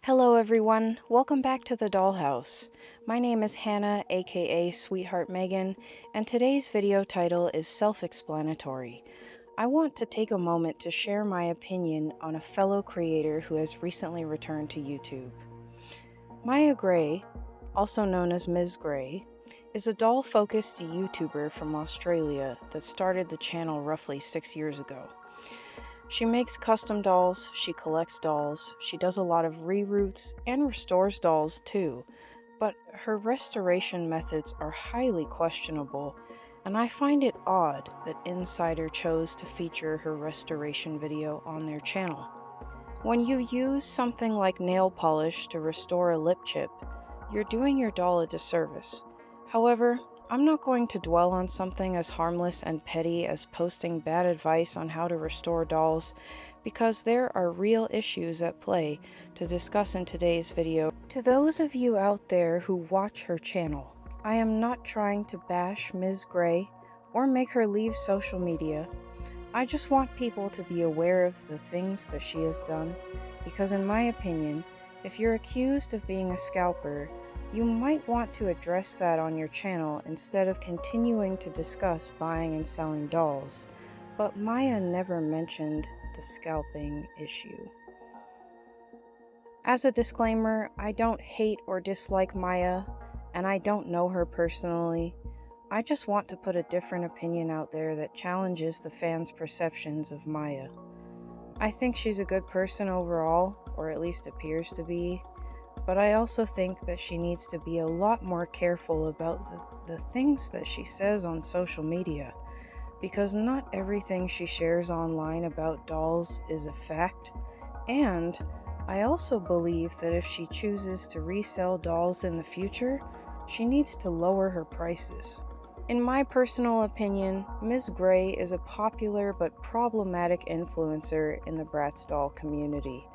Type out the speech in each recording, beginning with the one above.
Hello everyone, welcome back to the Dollhouse. My name is Hannah, aka Sweetheart Megan, and today's video title is self-explanatory. I want to take a moment to share my opinion on a fellow creator who has recently returned to YouTube. Maya Greyy, also known as Ms. Greyy, is a doll-focused YouTuber from Australia that started the channel roughly 6 years ago. She makes custom dolls, she collects dolls, she does a lot of reroutes and restores dolls too, but her restoration methods are highly questionable, and I find it odd that Insider chose to feature her restoration video on their channel. When you use something like nail polish to restore a lip chip, you're doing your doll a disservice. However, I'm not going to dwell on something as harmless and petty as posting bad advice on how to restore dolls, because there are real issues at play to discuss in today's video. To those of you out there who watch her channel, I am not trying to bash Ms. Greyy or make her leave social media. I just want people to be aware of the things that she has done, because in my opinion, if you're accused of being a scalper, you might want to address that on your channel instead of continuing to discuss buying and selling dolls, but Maya never mentioned the scalping issue. As a disclaimer, I don't hate or dislike Maya, and I don't know her personally. I just want to put a different opinion out there that challenges the fans' perceptions of Maya. I think she's a good person overall, or at least appears to be, but I also think that she needs to be a lot more careful about the things that she says on social media, because not everything she shares online about dolls is a fact, and I also believe that if she chooses to resell dolls in the future, she needs to lower her prices. In my personal opinion, Ms. Greyy is a popular but problematic influencer in the Bratz doll community.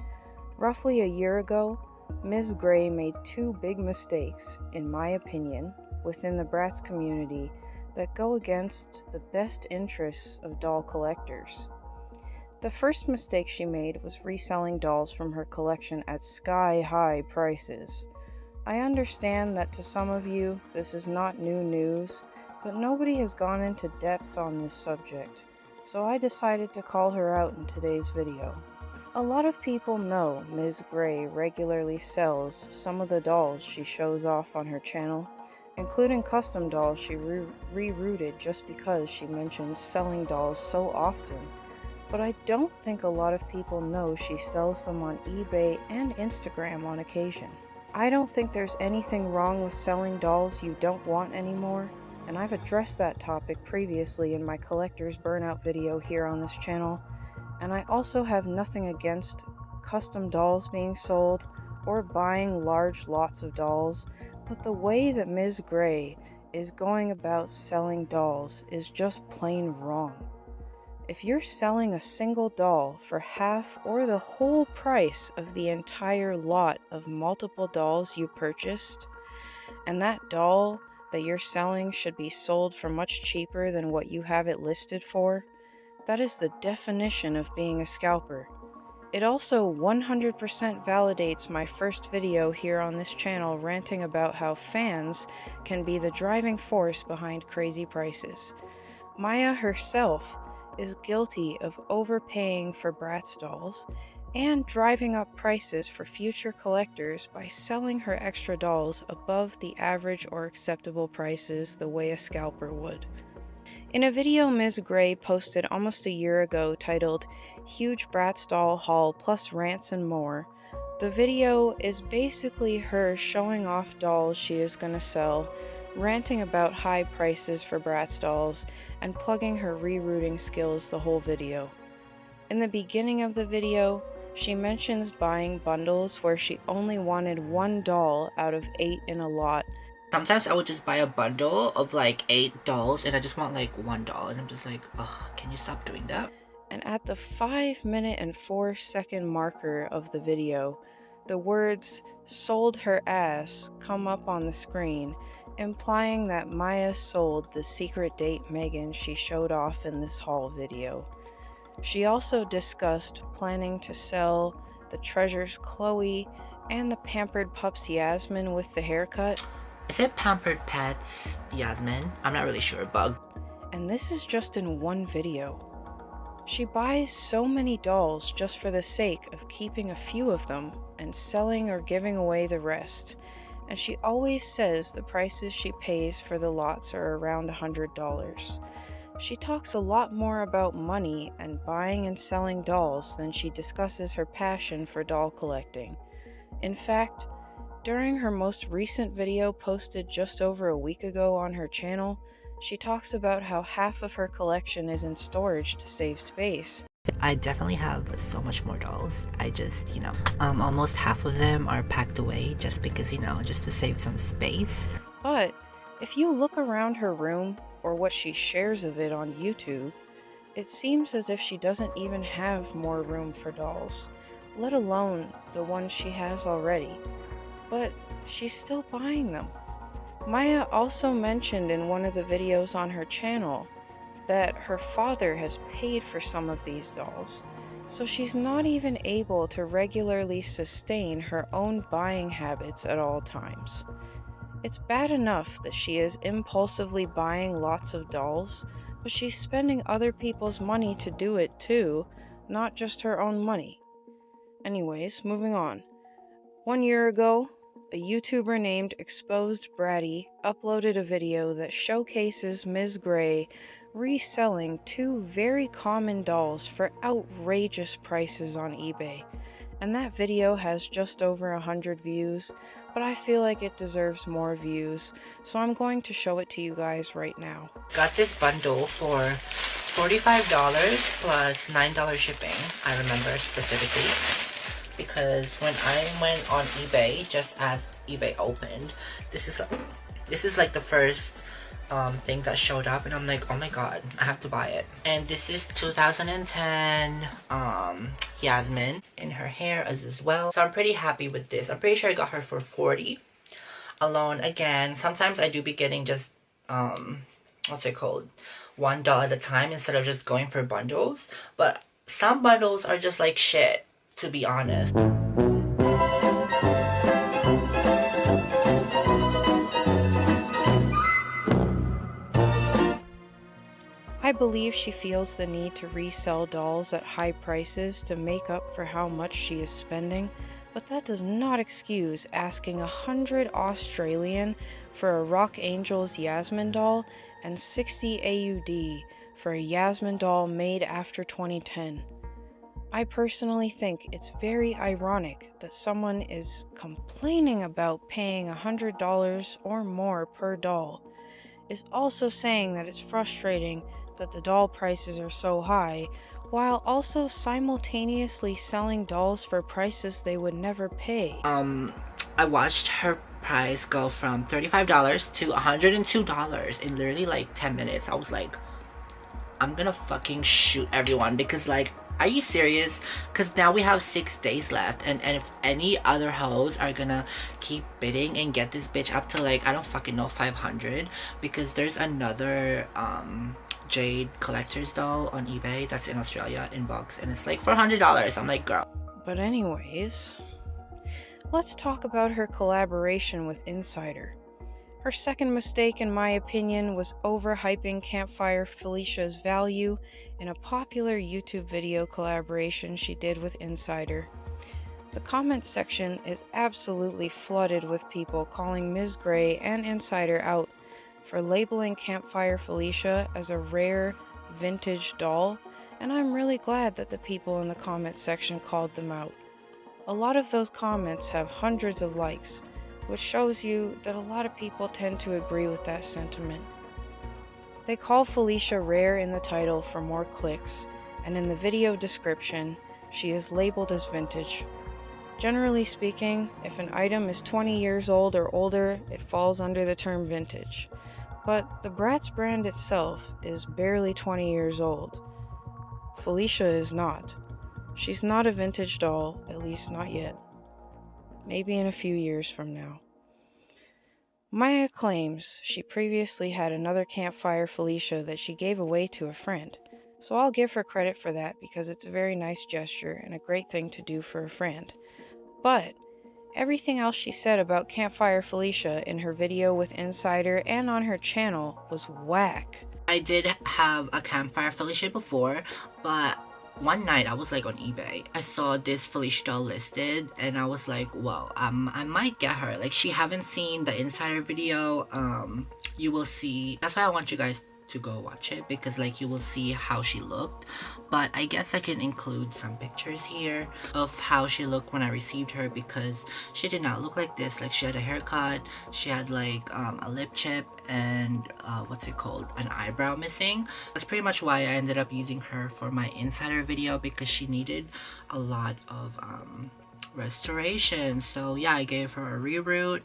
Roughly a year ago, Ms. Greyy made two big mistakes, in my opinion, within the Bratz community that go against the best interests of doll collectors. The first mistake she made was reselling dolls from her collection at sky-high prices. I understand that to some of you this is not new news, but nobody has gone into depth on this subject, so I decided to call her out in today's video. A lot of people know Ms. Greyy regularly sells some of the dolls she shows off on her channel, including custom dolls she rerouted just because she mentions selling dolls so often. But I don't think a lot of people know she sells them on eBay and Instagram on occasion. I don't think there's anything wrong with selling dolls you don't want anymore, and I've addressed that topic previously in my collector's burnout video here on this channel. And I also have nothing against custom dolls being sold or buying large lots of dolls, but the way that Ms. Greyy is going about selling dolls is just plain wrong. If you're selling a single doll for half or the whole price of the entire lot of multiple dolls you purchased, and that doll that you're selling should be sold for much cheaper than what you have it listed for, that is the definition of being a scalper. It also 100% validates my first video here on this channel ranting about how fans can be the driving force behind crazy prices. Maya herself is guilty of overpaying for Bratz dolls and driving up prices for future collectors by selling her extra dolls above the average or acceptable prices the way a scalper would. In a video Ms. Greyy posted almost a year ago titled "Huge Bratz Doll Haul Plus Rants and More," the video is basically her showing off dolls she is gonna sell, ranting about high prices for Bratz dolls, and plugging her rerouting skills the whole video. In the beginning of the video, she mentions buying bundles where she only wanted one doll out of 8 in a lot. Sometimes I would just buy a bundle of like 8 dolls and I just want like one doll and I'm just like, oh, can you stop doing that? And at the 5-minute and 4-second marker of the video, the words "sold her ass" come up on the screen, implying that Maya sold the secret date Megan she showed off in this haul video. She also discussed planning to sell the treasures Chloe And the Pampered Pups Yasmin with the haircut. Is it Pampered Pets Yasmin? I'm not really sure, Bug. And this is just in one video. She buys so many dolls just for the sake of keeping a few of them and selling or giving away the rest. And she always says the prices she pays for the lots are around $100. She talks a lot more about money and buying and selling dolls than she discusses her passion for doll collecting. In fact, during her most recent video posted just over a week ago on her channel, she talks about how half of her collection is in storage to save space. I definitely have so much more dolls. I just, almost half of them are packed away just because, just to save some space. But if you look around her room, or what she shares of it on YouTube, it seems as if she doesn't even have more room for dolls, let alone the ones she has already. But she's still buying them. Maya also mentioned in one of the videos on her channel that her father has paid for some of these dolls, so she's not even able to regularly sustain her own buying habits at all times. It's bad enough that she is impulsively buying lots of dolls, but she's spending other people's money to do it too, not just her own money. Anyways, moving on. 1 year ago, a YouTuber named Exposed Bratty uploaded a video that showcases Ms. Greyy reselling two very common dolls for outrageous prices on eBay. And that video has just over 100 views, but I feel like it deserves more views, so I'm going to show it to you guys right now. Got this bundle for $45 plus $9 shipping, I remember specifically. Because when I went on eBay, just as eBay opened, this is like the first thing that showed up, and I'm like, oh my god, I have to buy it. And this is 2010 Yasmin in her hair as well, so I'm pretty happy with this. I'm pretty sure I got her for $40 alone. Again, sometimes I do be getting just what's it called, $1 at a time instead of just going for bundles, but some bundles are just like shit, to be honest. I believe she feels the need to resell dolls at high prices to make up for how much she is spending, but that does not excuse asking 100 Australian for a Rock Angels Yasmin doll and 60 AUD for a Yasmin doll made after 2010. I personally think it's very ironic that someone is complaining about paying $100 or more per doll, is also saying that it's frustrating that the doll prices are so high, while also simultaneously selling dolls for prices they would never pay. I watched her price go from $35 to $102 in literally like 10 minutes. I was like, I'm gonna fucking shoot everyone, because like, are you serious? Because now we have 6 days left, and if any other hoes are gonna keep bidding and get this bitch up to like, I don't fucking know, 500, because there's another Jade collector's doll on eBay that's in Australia in box, and it's like $400. I'm like, girl. But anyways, let's talk about her collaboration with Insider. Her second mistake, in my opinion, was overhyping Campfire Felicia's value in a popular YouTube video collaboration she did with Insider. The comments section is absolutely flooded with people calling Ms. Greyy and Insider out for labeling Campfire Felicia as a rare, vintage doll, and I'm really glad that the people in the comments section called them out. A lot of those comments have hundreds of likes, which shows you that a lot of people tend to agree with that sentiment. They call Felicia rare in the title for more clicks, and in the video description, she is labeled as vintage. Generally speaking, if an item is 20 years old or older, it falls under the term vintage. But the Bratz brand itself is barely 20 years old. Felicia is not. She's not a vintage doll, at least not yet. Maybe in a few years from now. Maya claims she previously had another Campfire Felicia that she gave away to a friend, so I'll give her credit for that because it's a very nice gesture and a great thing to do for a friend. But Everything else she said about Campfire Felicia in her video with Insider and on her channel was whack. I did have a Campfire Felicia before, but one night I was like on eBay. I saw this Felicia doll listed and I was like, well, I might get her. Like, if you haven't seen the Insider video, you will see. That's why I want you guys to go watch it, because like you will see how she looked. But I guess I can include some pictures here of how she looked when I received her, because she did not look like this. Like, she had a haircut, she had like a lip chip, and what's it called, an eyebrow missing. That's pretty much why I ended up using her for my Insider video, because she needed a lot of restoration. So yeah, I gave her a reroot,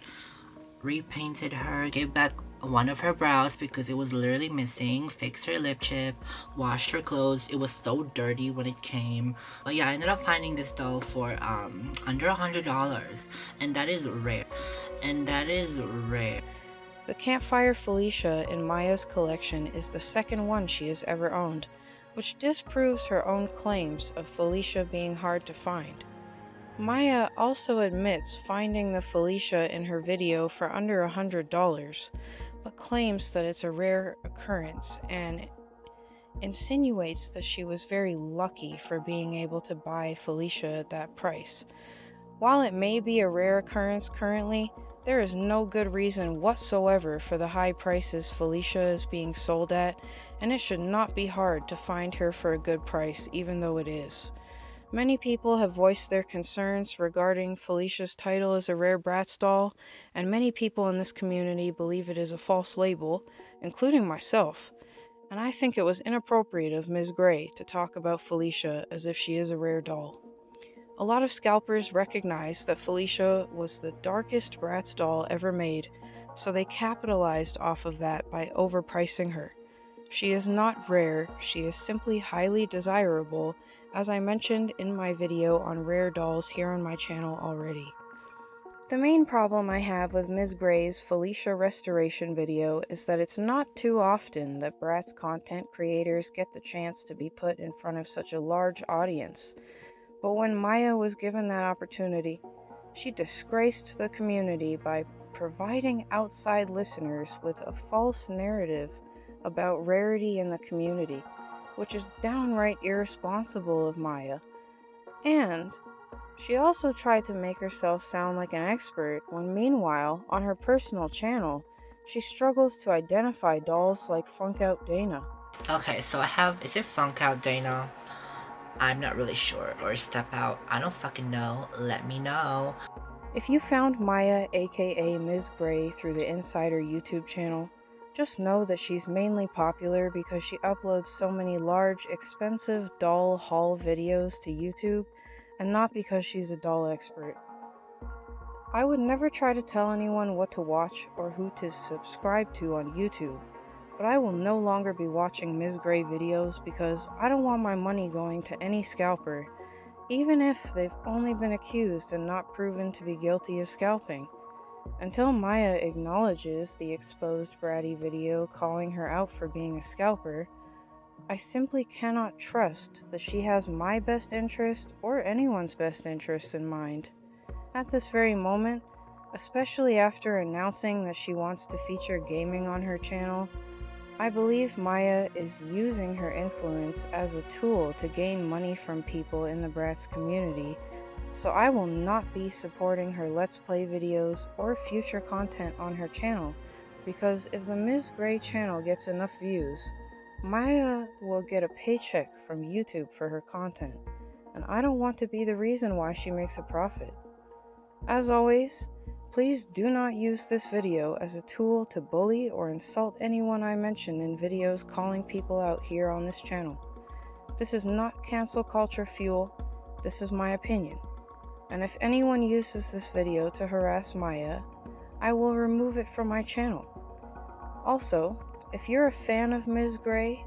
repainted her, gave back one of her brows because it was literally missing, fixed her lip chip, washed her clothes. It was so dirty when it came. But yeah, I ended up finding this doll for under $100, and that is rare. The Campfire Felicia in Maya's collection is the second one she has ever owned, which disproves her own claims of Felicia being hard to find. Maya also admits finding the Felicia in her video for under $100, but claims that it's a rare occurrence and insinuates that she was very lucky for being able to buy Felicia at that price. While it may be a rare occurrence currently, there is no good reason whatsoever for the high prices Felicia is being sold at, and it should not be hard to find her for a good price, even though it is. Many people have voiced their concerns regarding Felicia's title as a rare Bratz doll, and many people in this community believe it is a false label, including myself. And I think it was inappropriate of Ms. Greyy to talk about Felicia as if she is a rare doll. A lot of scalpers recognize that Felicia was the darkest Bratz doll ever made, so they capitalized off of that by overpricing her. She is not rare, she is simply highly desirable, as I mentioned in my video on rare dolls here on my channel already. The main problem I have with Ms. Grey's Felicia restoration video is that it's not too often that Bratz content creators get the chance to be put in front of such a large audience. But when Maya was given that opportunity, she disgraced the community by providing outside listeners with a false narrative about rarity in the community, which is downright irresponsible of Maya. And she also tried to make herself sound like an expert when meanwhile, on her personal channel, she struggles to identify dolls like Funk Out Dana. Okay, so I have, is it Funk Out Dana? I'm not really sure. Or Step Out. I don't fucking know. Let me know. If you found Maya, aka Ms. Greyy, through the Insider YouTube channel, just know that she's mainly popular because she uploads so many large, expensive doll haul videos to YouTube, and not because she's a doll expert. I would never try to tell anyone what to watch or who to subscribe to on YouTube, but I will no longer be watching Ms. Greyy videos because I don't want my money going to any scalper, even if they've only been accused and not proven to be guilty of scalping. Until Maya acknowledges the exposed bratty video calling her out for being a scalper, I simply cannot trust that she has my best interest or anyone's best interest in mind. At this very moment, especially after announcing that she wants to feature gaming on her channel, I believe Maya is using her influence as a tool to gain money from people in the Bratz community, so I will not be supporting her Let's Play videos or future content on her channel, because if the Ms. Greyy channel gets enough views, Maya will get a paycheck from YouTube for her content, and I don't want to be the reason why she makes a profit. As always, please do not use this video as a tool to bully or insult anyone I mention in videos calling people out here on this channel. This is not cancel culture fuel, this is my opinion. And if anyone uses this video to harass Maya, I will remove it from my channel. Also, if you're a fan of Ms. Greyy,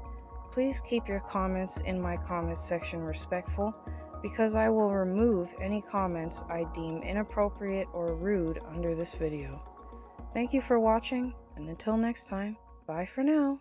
please keep your comments in my comment section respectful, because I will remove any comments I deem inappropriate or rude under this video. Thank you for watching, and until next time, bye for now.